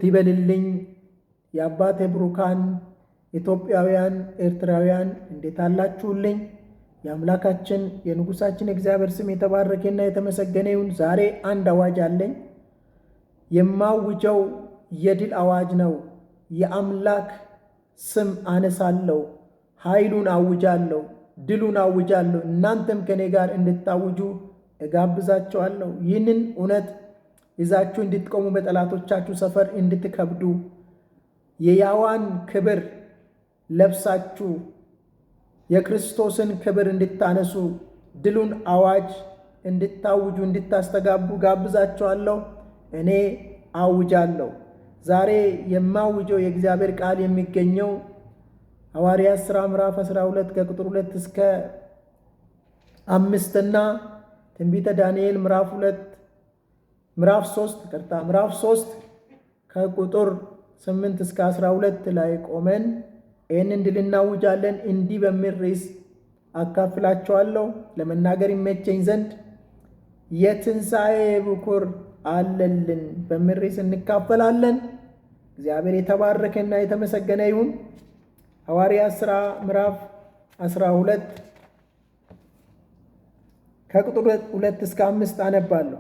ይበልልኝ የአባቴ ብሩካን ኢትዮጵያውያን ኤርትራውያን እንዴት አላችሁልኝ? የአምላካችን የንጉሳችን እግዚአብሔር ስም የተባረከና የተመሰገነ ይሁን። ዛሬ አንድ አዋጅ አለኝ። የማውጀው የድል አዋጅ ነው። የአምላክ ስም አነሳለሁ፣ ኃይሉን አውጃለሁ፣ ድሉን አውጃለሁ። እናንተም ከኔ ጋር እንድታውጁ እጋብዛችኋለሁ። ይህንን እውነት ይዛችሁ እንድትቆሙ፣ በጠላቶቻችሁ ሰፈር እንድትከብዱ፣ የያዋን ክብር ለብሳችሁ የክርስቶስን ክብር እንድታነሱ፣ ድሉን አዋጅ እንድታውጁ፣ እንድታስተጋቡ ጋብዛችኋለሁ። እኔ አውጃለሁ። ዛሬ የማውጀው የእግዚአብሔር ቃል የሚገኘው ሐዋርያት ሥራ ምዕራፍ 12 ከቁጥር 2 እስከ 5 እና ትንቢተ ዳንኤል ምዕራፍ 3 ከቁጥር 8 እስከ 12 ላይ ቆመን ይህንን ድል እናውጃለን። እንዲህ በሚል ርዕስ አካፍላችኋለሁ። ለመናገር ይመቸኝ ዘንድ የትንሣኤ በኩር አለልን በሚል ርዕስ እንካፈላለን። እግዚአብሔር የተባረከና የተመሰገነ ይሁን። ሐዋርያት ሥራ ምዕራፍ 12 ከቁጥር 2 እስከ 5 አነባለሁ።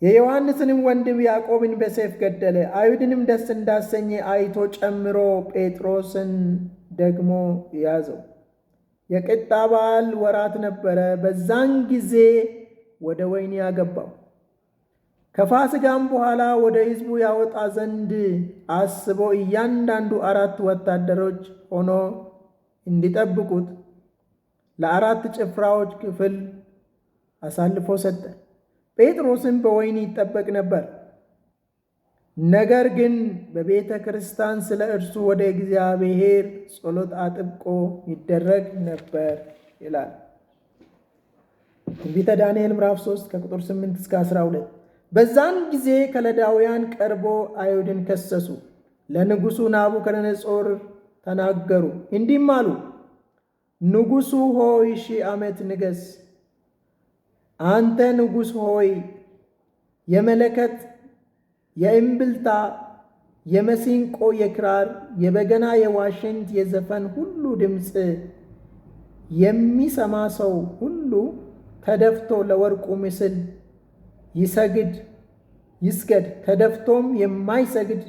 የዮሐንስንም ወንድም ያዕቆብን በሰይፍ ገደለ። አይሁድንም ደስ እንዳሰኘ አይቶ ጨምሮ ጴጥሮስን ደግሞ ያዘው። የቂጣ በዓል ወራት ነበረ። በዛን ጊዜ ወደ ወህኒ አገባው። ከፋሲካም በኋላ ወደ ሕዝቡ ያወጣ ዘንድ አስቦ እያንዳንዱ 4 ወታደሮች ሆኖ እንዲጠብቁት ለ4 ጭፍራዎች ክፍል አሳልፎ ሰጠ። ጴጥሮስም በወህኒ ይጠበቅ ነበር። ነገር ግን በቤተ ክርስቲያን ስለ እርሱ ወደ እግዚአብሔር ጸሎት አጥብቆ ይደረግ ነበር ይላል። ትንቢተ ዳንኤል ምዕራፍ 3 ከቁጥር 8 እስከ 12። በዛን ጊዜ ከለዳውያን ቀርቦ አይሁድን ከሰሱ፣ ለንጉሡ ናቡከደነፆር ተናገሩ፣ እንዲህም አሉ። ንጉሡ ሆይ 1000 ዓመት ንገሥ። አንተ ንጉሥ ሆይ የመለከት፣ የእምብልታ፣ የመሲንቆ፣ የክራር፣ የበገና፣ የዋሽንት፣ የዘፈን ሁሉ ድምፅ የሚሰማ ሰው ሁሉ ተደፍቶ ለወርቁ ምስል ይስገድ። ተደፍቶም የማይሰግድ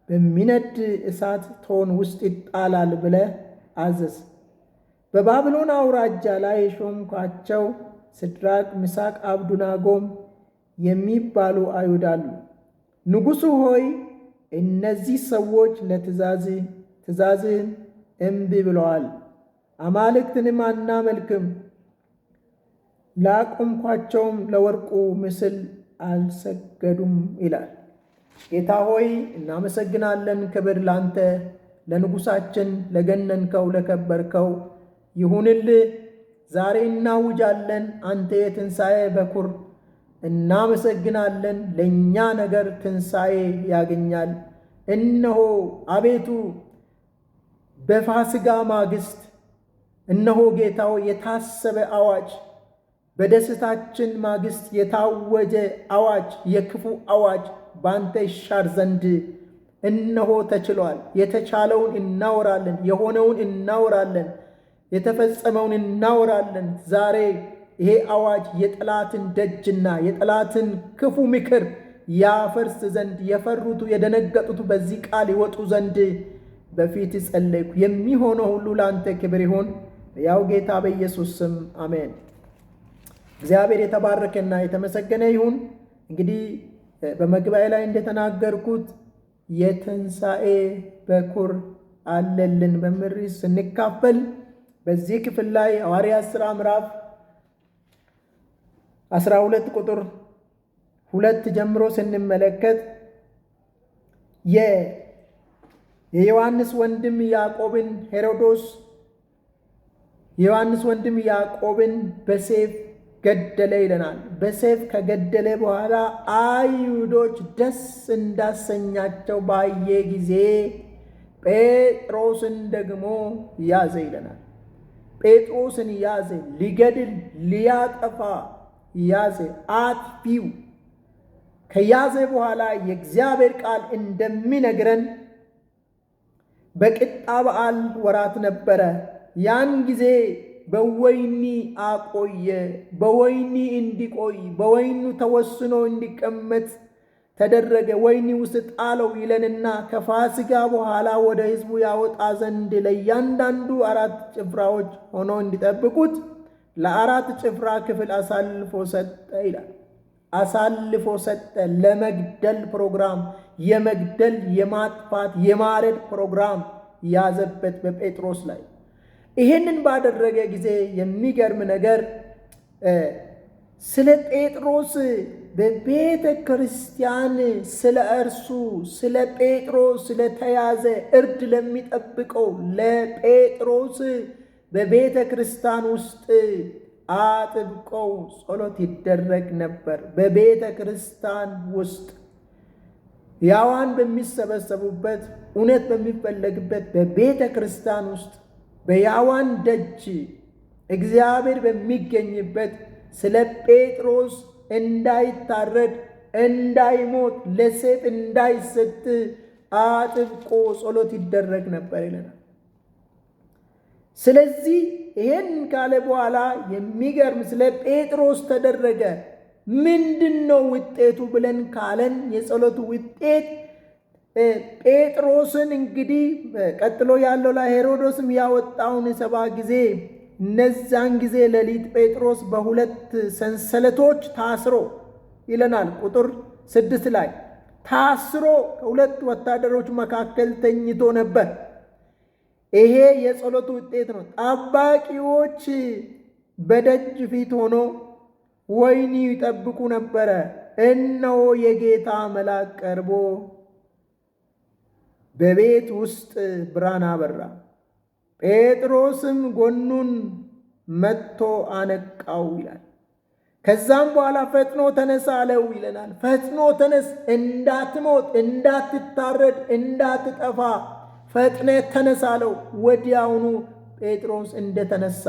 በሚነድ እሳት እቶን ውስጥ ይጣላል ብለህ አዘዝ። በባቢሎን አውራጃ ላይ የሾምኳቸው ሲድራቅ፣ ሚሳቅ፣ አብዱናጎም የሚባሉ አይሁድ አሉ። ንጉሡ ሆይ እነዚህ ሰዎች ትእዛዝህን እምቢ ብለዋል፣ አማልክትንም አናመልክም፣ ላቆምኳቸውም ለወርቁ ምስል አልሰገዱም ይላል። ጌታ ሆይ እናመሰግናለን። ክብር ላንተ ለንጉሣችን ለገነንከው ለከበርከው ይሁንልህ። ዛሬ እናውጃለን። አንተ የትንሣኤ በኩር እናመሰግናለን። ለእኛ ነገር ትንሣኤ ያገኛል። እነሆ አቤቱ በፋሲካ ማግስት እነሆ ጌታው የታሰበ አዋጅ፣ በደስታችን ማግስት የታወጀ አዋጅ፣ የክፉ አዋጅ በአንተ ይሻር ዘንድ እነሆ ተችሏል። የተቻለውን እናወራለን፣ የሆነውን እናወራለን፣ የተፈጸመውን እናወራለን። ዛሬ ይሄ አዋጅ የጠላትን ደጅና የጠላትን ክፉ ምክር ያፈርስ ዘንድ የፈሩቱ የደነገጡት በዚህ ቃል ይወጡ ዘንድ በፊት ጸለይኩ። የሚሆነው ሁሉ ለአንተ ክብር ይሁን፣ ያው ጌታ በኢየሱስ ስም አሜን። እግዚአብሔር የተባረከና የተመሰገነ ይሁን። እንግዲህ በመግቢያ ላይ እንደተናገርኩት የትንሣኤ በኩር አለልን በሚል ርዕስ ስንካፈል በዚህ ክፍል ላይ ሐዋርያት ሥራ ምዕራፍ 12 ቁጥር 2 ጀምሮ ስንመለከት የዮሐንስ ወንድም ያዕቆብን በሰይፍ ገደለ ይለናል። በሰይፍ ከገደለ በኋላ አይሁዶች ደስ እንዳሰኛቸው ባየ ጊዜ ጴጥሮስን ደግሞ ያዘ ይለናል። ጴጥሮስን ያዘ፣ ሊገድል ሊያጠፋ ያዘ። አጥፊው ከያዘ በኋላ የእግዚአብሔር ቃል እንደሚነግረን በቂጣ በዓል ወራት ነበረ። ያን ጊዜ በወይኒ አቆየ። በወይኒ እንዲቆይ በወይኑ ተወስኖ እንዲቀመጥ ተደረገ። ወይኒ ውስጥ ጣለው ይለንና ከፋሲካ በኋላ ወደ ሕዝቡ ያወጣ ዘንድ ለእያንዳንዱ 4 ጭፍራዎች ሆኖ እንዲጠብቁት ለ4 ጭፍራ ክፍል አሳልፎ ሰጠ ይላል። አሳልፎ ሰጠ። ለመግደል ፕሮግራም፣ የመግደል የማጥፋት የማረድ ፕሮግራም ያዘበት በጴጥሮስ ላይ። ይህንን ባደረገ ጊዜ የሚገርም ነገር ስለ ጴጥሮስ በቤተ ክርስቲያን ስለ እርሱ ስለ ጴጥሮስ ስለተያዘ እርድ ለሚጠብቀው ለጴጥሮስ በቤተ ክርስቲያን ውስጥ አጥብቀው ጸሎት ይደረግ ነበር። በቤተ ክርስቲያን ውስጥ ሕያዋን በሚሰበሰቡበት እውነት በሚፈለግበት በቤተ ክርስቲያን ውስጥ በሕያዋን ደጅ እግዚአብሔር በሚገኝበት ስለ ጴጥሮስ እንዳይታረድ እንዳይሞት ለሰይፍ እንዳይሰጥ አጥብቆ ጸሎት ይደረግ ነበር ይለናል። ስለዚህ ይህን ካለ በኋላ የሚገርም ስለ ጴጥሮስ ተደረገ። ምንድን ነው ውጤቱ ብለን ካለን የጸሎቱ ውጤት ጴጥሮስን እንግዲህ ቀጥሎ ያለው ላይ ሄሮዶስም ያወጣውን 7 ጊዜ እነዛን ጊዜ ሌሊት ጴጥሮስ በ2 ሰንሰለቶች ታስሮ ይለናል። ቁጥር 6 ላይ ታስሮ ከ2 ወታደሮች መካከል ተኝቶ ነበር። ይሄ የጸሎቱ ውጤት ነው። ጠባቂዎች በደጅ ፊት ሆኖ ወህኒ ይጠብቁ ነበረ። እነሆ የጌታ መልአክ ቀርቦ በቤት ውስጥ ብርሃን አበራ። ጴጥሮስም ጎኑን መትቶ አነቃው ይላል። ከዛም በኋላ ፈጥኖ ተነሳ አለው ይለናል። ፈጥኖ ተነስ፣ እንዳትሞት፣ እንዳትታረድ፣ እንዳትጠፋ ፈጥነ ተነሳ አለው። ወዲያውኑ ጴጥሮስ እንደተነሳ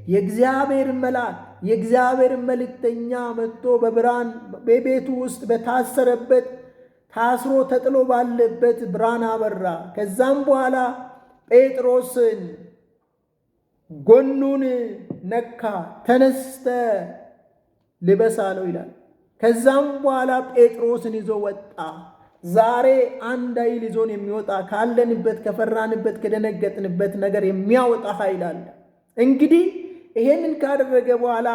የእግዚአብሔር መልአክ የእግዚአብሔር መልእክተኛ መጥቶ በብርሃን በቤቱ ውስጥ በታሰረበት ታስሮ ተጥሎ ባለበት ብርሃን አበራ። ከዛም በኋላ ጴጥሮስን ጎኑን ነካ። ተነስተ ልበስ አለው ይላል። ከዛም በኋላ ጴጥሮስን ይዞ ወጣ። ዛሬ አንድ ኃይል ይዞን የሚወጣ ካለንበት ከፈራንበት ከደነገጥንበት ነገር የሚያወጣ ኃይል አለ። እንግዲህ ይሄንን ካደረገ በኋላ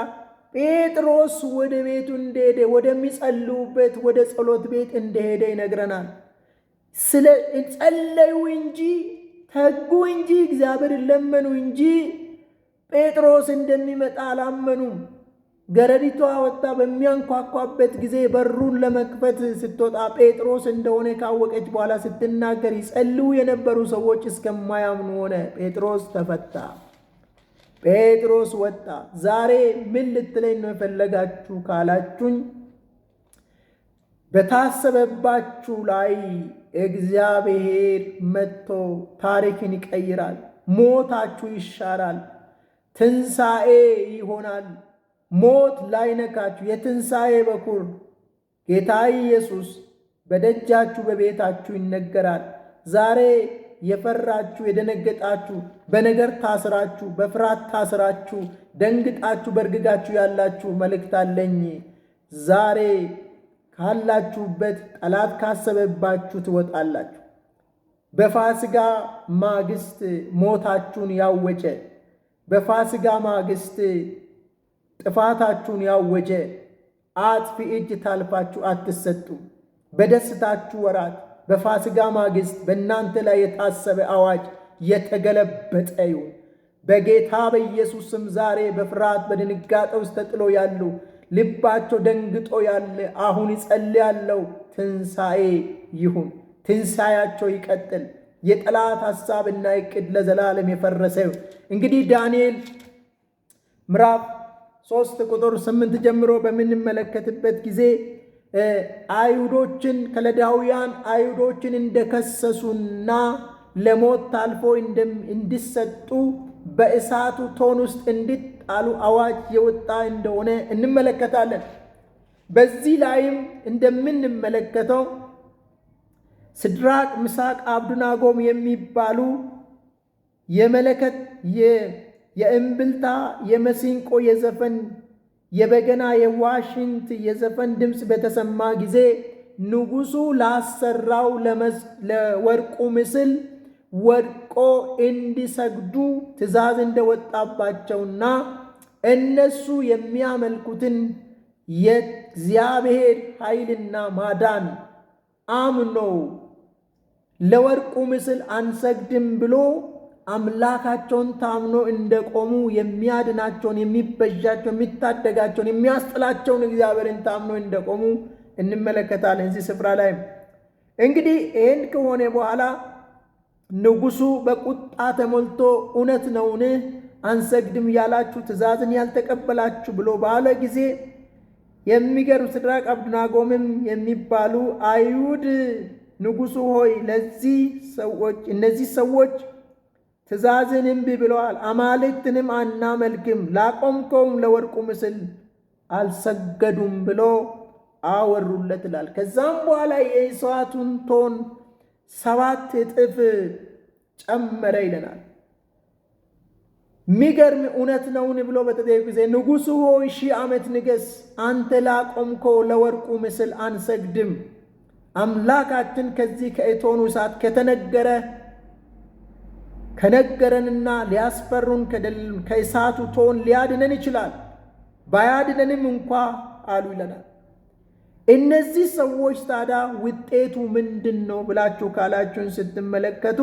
ጴጥሮስ ወደ ቤቱ እንደሄደ ወደሚጸልዩበት ወደ ጸሎት ቤት እንደሄደ ይነግረናል። ስለ ጸለዩ እንጂ ተጉ እንጂ እግዚአብሔርን ለመኑ እንጂ ጴጥሮስ እንደሚመጣ አላመኑም። ገረዲቷ ወጣ በሚያንኳኳበት ጊዜ በሩን ለመክፈት ስትወጣ ጴጥሮስ እንደሆነ ካወቀች በኋላ ስትናገር ይጸልዩ የነበሩ ሰዎች እስከማያምኑ ሆነ። ጴጥሮስ ተፈታ። ጴጥሮስ ወጣ። ዛሬ ምን ልትለኝ ነው የፈለጋችሁ ካላችሁኝ፣ በታሰበባችሁ ላይ እግዚአብሔር መጥቶ ታሪክን ይቀይራል። ሞታችሁ ይሻራል። ትንሣኤ ይሆናል። ሞት ላይነካችሁ የትንሣኤ በኩር ጌታ ኢየሱስ በደጃችሁ በቤታችሁ ይነገራል። ዛሬ የፈራችሁ የደነገጣችሁ በነገር ታስራችሁ በፍርሃት ታስራችሁ ደንግጣችሁ በርግጋችሁ ያላችሁ መልእክት አለኝ። ዛሬ ካላችሁበት ጠላት ካሰበባችሁ ትወጣላችሁ። በፋሲካ ማግስት ሞታችሁን ያወጀ፣ በፋሲካ ማግስት ጥፋታችሁን ያወጀ አጥፊ እጅ ታልፋችሁ አትሰጡ። በደስታችሁ ወራት በፋሲካ ማግስት በእናንተ ላይ የታሰበ አዋጅ የተገለበጠ ይሁን በጌታ በኢየሱስ ስም። ዛሬ በፍርሃት በድንጋጤ ውስጥ ተጥሎ ያሉ ልባቸው ደንግጦ ያለ አሁን ይጸልያለሁ። ትንሣኤ ይሁን። ትንሣኤያቸው ይቀጥል። የጠላት ሐሳብና ዕቅድ ለዘላለም የፈረሰ ይሁን። እንግዲህ ዳንኤል ምዕራፍ 3 ቁጥር 8 ጀምሮ በምንመለከትበት ጊዜ አይሁዶችን ከለዳውያን አይሁዶችን እንደከሰሱና ለሞት ታልፎ እንዲሰጡ በእሳቱ ቶን ውስጥ እንዲጣሉ አዋጅ የወጣ እንደሆነ እንመለከታለን። በዚህ ላይም እንደምንመለከተው ሲድራቅ፣ ሚሳቅ፣ አብደናጎም የሚባሉ የመለከት፣ የእምብልታ፣ የመሲንቆ፣ የዘፈን፣ የበገና፣ የዋሽንት፣ የዘፈን ድምፅ በተሰማ ጊዜ ንጉሡ ላሰራው ለወርቁ ምስል ወድቆ እንዲሰግዱ ትእዛዝ እንደወጣባቸውና እነሱ የሚያመልኩትን የእግዚአብሔር ኃይልና ማዳን አምነው ለወርቁ ምስል አንሰግድም ብሎ አምላካቸውን ታምኖ እንደቆሙ የሚያድናቸውን፣ የሚበዣቸውን፣ የሚታደጋቸውን፣ የሚያስጥላቸውን እግዚአብሔርን ታምኖ እንደቆሙ እንመለከታለን። እዚህ ስፍራ ላይ እንግዲህ ይህን ከሆነ በኋላ ንጉሡ በቁጣ ተሞልቶ እውነት ነውን? አንሰግድም ያላችሁ ትእዛዝን ያልተቀበላችሁ ብሎ ባለ ጊዜ የሚገርም ሲድራቅ አብደናጎምም የሚባሉ አይሁድ ንጉሡ ሆይ እነዚህ ሰዎች ትእዛዝን እምቢ ብለዋል፣ አማልክትንም አናመልክም፣ ላቆምከውም ለወርቁ ምስል አልሰገዱም ብሎ አወሩለት ይላል። ከዛም በኋላ የእሳቱን ቶን 7 እጥፍ ጨመረ ይለናል። ሚገርም እውነት ነውን ብሎ በተጠየቁ ጊዜ ንጉሡ ሆይ 1000 ዓመት ንገስ፣ አንተ ላቆምከው ለወርቁ ምስል አንሰግድም፣ አምላካችን ከዚህ ከእቶኑ እሳት ከነገረንና ሊያስፈሩን ከእሳቱ ቶን ሊያድነን ይችላል፣ ባያድነንም እንኳ አሉ ይለናል። እነዚህ ሰዎች ታዲያ ውጤቱ ምንድን ነው ብላችሁ ካላችሁን ስትመለከቱ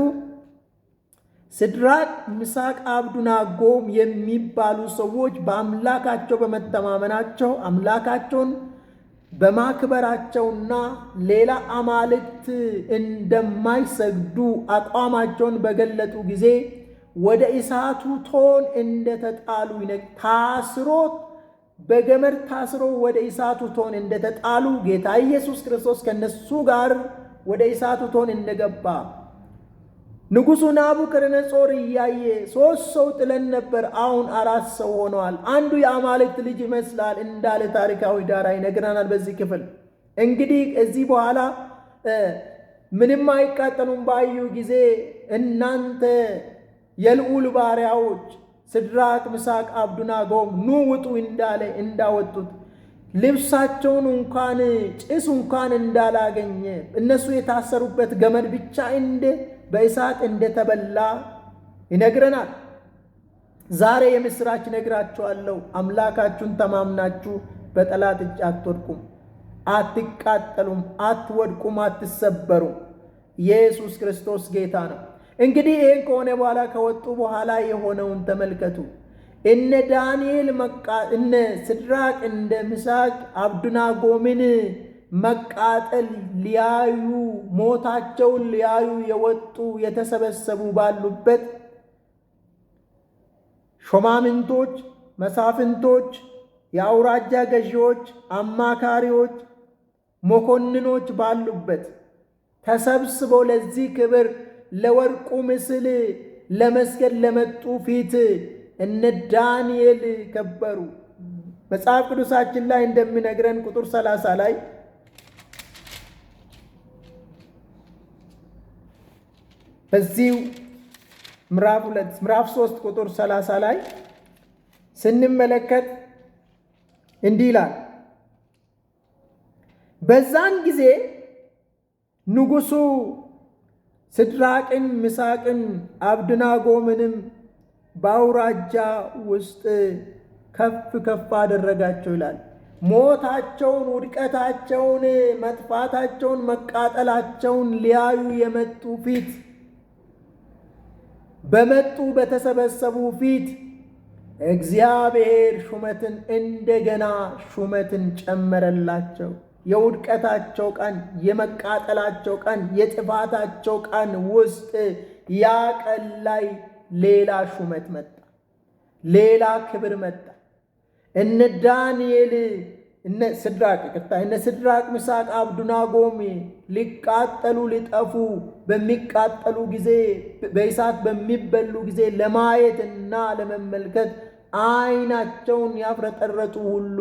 ሲድራቅ፣ ሚሳቅ፣ አብደናጎም የሚባሉ ሰዎች በአምላካቸው በመተማመናቸው አምላካቸውን በማክበራቸውና ሌላ አማልክት እንደማይሰግዱ አቋማቸውን በገለጡ ጊዜ ወደ እሳቱ ቶን እንደተጣሉ በገመድ ታስሮ ወደ እሳቱ ቶን እንደተጣሉ ጌታ ኢየሱስ ክርስቶስ ከነሱ ጋር ወደ እሳቱ ቶን እንደገባ ንጉሡ ናቡከደነፆር እያየ 3 ሰው ጥለን ነበር፣ አሁን 4 ሰው ሆነዋል፣ አንዱ የአማልክት ልጅ ይመስላል እንዳለ ታሪካዊ ዳራ ይነግረናል በዚህ ክፍል። እንግዲህ እዚህ በኋላ ምንም አይቃጠሉም ባዩ ጊዜ እናንተ የልዑል ባሪያዎች ሲድራቅ፣ ሚሳቅ፣ አብደናጎም ኑ ውጡ እንዳለ እንዳወጡት ልብሳቸውን እንኳን ጭስ እንኳን እንዳላገኘ እነሱ የታሰሩበት ገመድ ብቻ በእሳት እንደተበላ ይነግረናል። ዛሬ የምስራች ነግራችኋለሁ። አምላካችሁን ተማምናችሁ በጠላት እጅ አትወድቁም፣ አትቃጠሉም፣ አትወድቁም፣ አትሰበሩም። ኢየሱስ ክርስቶስ ጌታ ነው። እንግዲህ ይህን ከሆነ በኋላ ከወጡ በኋላ የሆነውን ተመልከቱ። እነ ዳንኤል እነ ሲድራቅ እነ ሚሳቅ አብደናጎምን መቃጠል ሊያዩ ሞታቸውን ሊያዩ የወጡ የተሰበሰቡ ባሉበት ሾማምንቶች፣ መሳፍንቶች፣ የአውራጃ ገዢዎች፣ አማካሪዎች፣ መኮንኖች ባሉበት ተሰብስበው ለዚህ ክብር ለወርቁ ምስል ለመስገድ ለመጡ ፊት እነ ዳንኤል ከበሩ። መጽሐፍ ቅዱሳችን ላይ እንደሚነግረን ቁጥር 30 ላይ በዚህ ምዕራፍ 3 ቁጥር 30 ላይ ስንመለከት እንዲህ ይላል፣ በዛን ጊዜ ንጉሡ ሲድራቅን፣ ሚሳቅን፣ አብደናጎምንም በአውራጃ ውስጥ ከፍ ከፍ አደረጋቸው ይላል። ሞታቸውን፣ ውድቀታቸውን፣ መጥፋታቸውን፣ መቃጠላቸውን ሊያዩ የመጡ ፊት በተሰበሰቡ ፊት እግዚአብሔር እንደገና ሹመትን ጨመረላቸው። የውድቀታቸው ቀን፣ የመቃጠላቸው ቀን፣ የጥፋታቸው ቀን ውስጥ ያ ቀን ላይ ሌላ ሹመት መጣ፣ ሌላ ክብር መጣ። እነ ዳንኤል እነ ሲድራቅ፣ ሚሳቅ፣ አብደናጎም ሊቃጠሉ ሊጠፉ በሚቃጠሉ ጊዜ በእሳት በሚበሉ ጊዜ ለማየትና ለመመልከት ዓይናቸውን ያፍረጠረጡ ሁሉ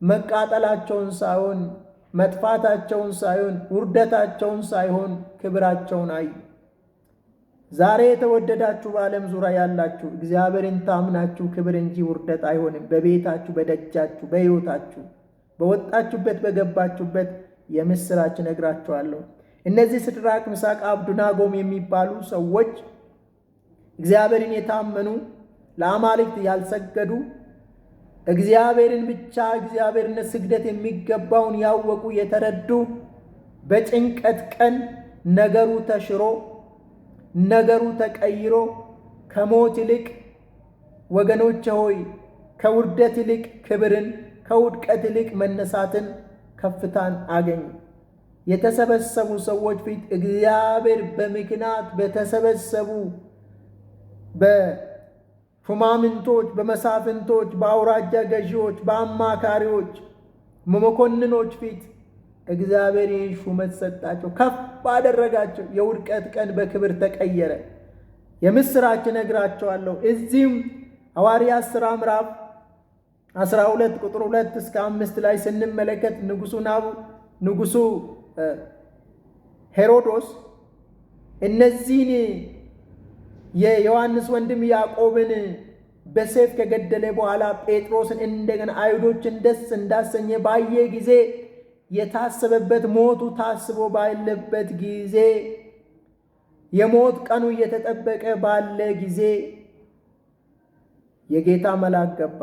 መቃጠላቸውን ሳይሆን መጥፋታቸውን ሳይሆን ውርደታቸውን ሳይሆን ክብራቸውን አዩ። ዛሬ የተወደዳችሁ በዓለም ዙሪያ ያላችሁ እግዚአብሔርን ታምናችሁ ክብር እንጂ ውርደት አይሆንም። በቤታችሁ፣ በደጃችሁ፣ በሕይወታችሁ፣ በወጣችሁበት በገባችሁበት የምስራች ነግራችኋለሁ። እነዚህ ሲድራቅ፣ ሚሳቅ፣ አብደናጎም የሚባሉ ሰዎች እግዚአብሔርን የታመኑ ለአማልክት ያልሰገዱ እግዚአብሔርን ብቻ እግዚአብሔርነት ስግደት የሚገባውን ያወቁ የተረዱ በጭንቀት ቀን ነገሩ ተሽሮ ነገሩ ተቀይሮ ከሞት ይልቅ ወገኖቼ ሆይ ከውርደት ይልቅ ክብርን ከውድቀት ይልቅ መነሳትን ከፍታን አገኙ። የተሰበሰቡ ሰዎች ፊት እግዚአብሔር በምክንያት በተሰበሰቡ በሹማምንቶች፣ በመሳፍንቶች፣ በአውራጃ ገዢዎች፣ በአማካሪዎች፣ በመኮንኖች ፊት እግዚአብሔር ይህን ሹመት ሰጣቸው፣ ከፍ አደረጋቸው። የውድቀት ቀን በክብር ተቀየረ። የምስራች ነግራቸዋለሁ። እዚህም ሐዋርያት ሥራ ምዕራፍ 12 ቁጥር 2 እስከ 5 ላይ ስንመለከት ንጉሡ ሄሮዶስ እነዚህን የዮሐንስ ወንድም ያዕቆብን በሰይፍ ከገደለ በኋላ ጴጥሮስን እንደገና አይሁዶችን ደስ እንዳሰኘ ባየ ጊዜ የታሰበበት ሞቱ ታስቦ ባለበት ጊዜ የሞት ቀኑ እየተጠበቀ ባለ ጊዜ የጌታ መልአክ ገባ።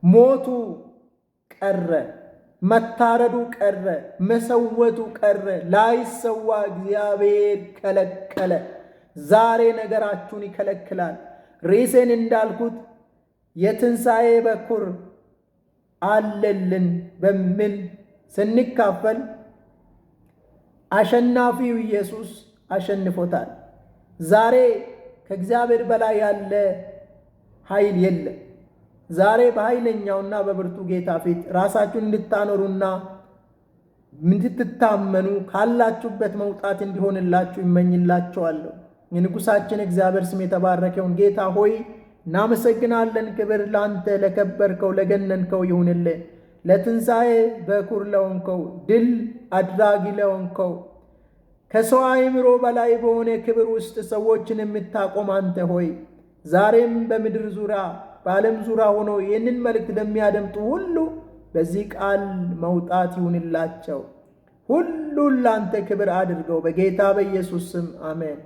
ሞቱ ቀረ፣ መታረዱ ቀረ፣ መሰወቱ ቀረ። ላይሰዋ እግዚአብሔር ከለከለ። ዛሬ ነገራችሁን ይከለክላል። ርዕሴን እንዳልኩት የትንሣኤ በኩር አለልን በሚል ስንካፈል አሸናፊው ኢየሱስ አሸንፎታል። ዛሬ ከእግዚአብሔር በላይ ያለ ኃይል የለም። ዛሬ በኃይለኛውና በብርቱ ጌታ ፊት ራሳችሁን እንድታኖሩና እንድትታመኑ ካላችሁበት መውጣት እንዲሆንላችሁ ይመኝላችኋለሁ። የንጉሣችን እግዚአብሔር ስም የተባረከውን ጌታ ሆይ እናመሰግናለን። ክብር ላንተ ለከበርከው ለገነንከው ይሁንልህ። ለትንሣኤ በኩር ለሆንከው ድል አድራጊ ለሆንከው ከሰው አእምሮ በላይ በሆነ ክብር ውስጥ ሰዎችን የምታቆም አንተ ሆይ ዛሬም በምድር ዙሪያ በዓለም ዙሪያ ሆኖ ይህንን መልእክት ለሚያደምጡ ሁሉ በዚህ ቃል መውጣት ይሁንላቸው። ሁሉን ላንተ ክብር አድርገው በጌታ በኢየሱስ ስም አሜን።